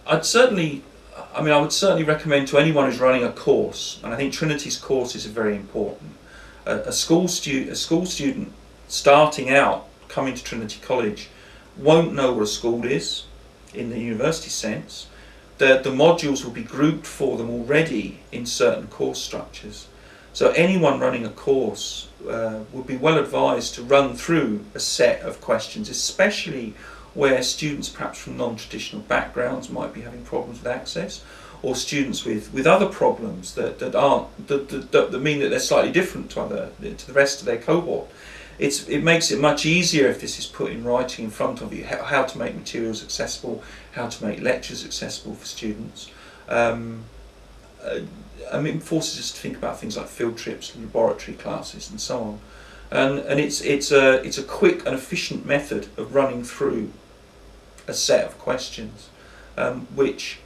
I would certainly recommend to anyone who's running a course, and I think Trinity's courses are very important. A school student starting out, coming to Trinity College, won't know what a school is in the university sense. The modules will be grouped for them already in certain course structures. So anyone running a course would be well advised to run through a set of questions, especially where students perhaps from non-traditional backgrounds might be having problems with access, or students with other problems that mean that they're slightly different to the rest of their cohort. It makes it much easier if this is put in writing in front of you, how to make materials accessible, how to make lectures accessible for students. It forces us to think about things like field trips, laboratory classes and so on. And it's a quick and efficient method of running through a set of questions, which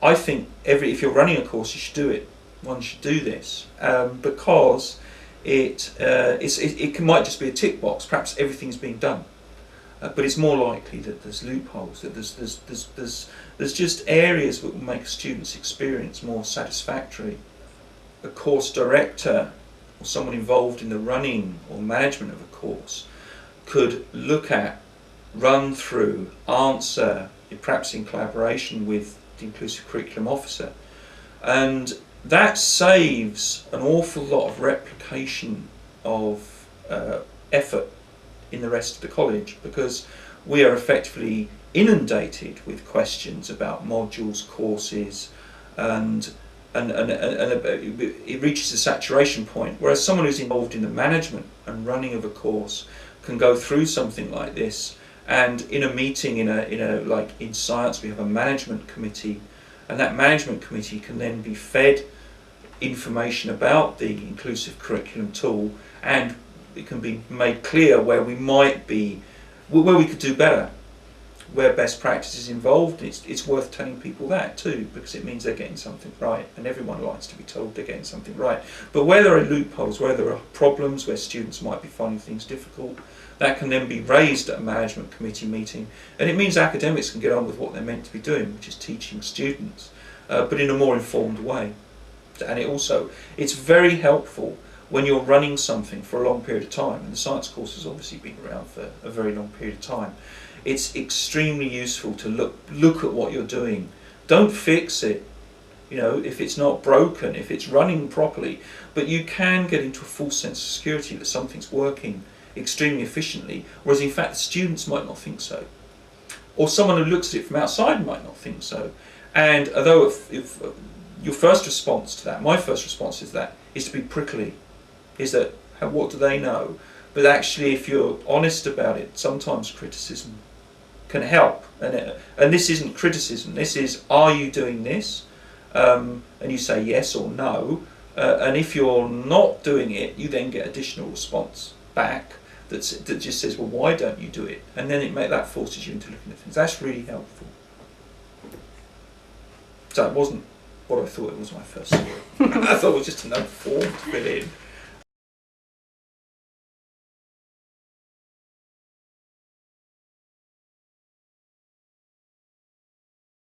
I think if you're running a course, you should do it. One should do this because it might just be a tick box. Perhaps everything's being done, but it's more likely that there's loopholes, that there's just areas that will make a student's experience more satisfactory. A course director or someone involved in the running or management of a course could look at, run through, answer, perhaps in collaboration with the inclusive curriculum officer, and that saves an awful lot of replication of effort in the rest of the college, because we are effectively inundated with questions about modules, courses, and it reaches a saturation point, whereas someone who's involved in the management and running of a course can go through something like this, and in a meeting, like in science we have a management committee, and that management committee can then be fed information about the inclusive curriculum tool, and it can be made clear where we could do better, where best practice is involved. It's worth telling people that too, because it means they're getting something right, and everyone likes to be told they're getting something right. But where there are loopholes, where there are problems, where students might be finding things difficult, that can then be raised at a management committee meeting, and it means academics can get on with what they're meant to be doing, which is teaching students, but in a more informed way. And it's very helpful when you're running something for a long period of time, and the science course has obviously been around for a very long period of time. It's extremely useful to look at what you're doing. Don't fix it, if it's not broken, if it's running properly, but you can get into a false sense of security that something's working extremely efficiently, whereas in fact the students might not think so, or someone who looks at it from outside might not think so. And although if your first response to that, my first response to that, is to be prickly, is that what do they know? But actually, if you're honest about it, sometimes criticism can help, and this isn't criticism, this is, are you doing this? And you say yes or no, and if you're not doing it, you then get additional response back that just says, well, why don't you do it? And then that forces you into looking at things. That's really helpful. So it wasn't what I thought it was when I first saw it. I thought it was just another form to fill in.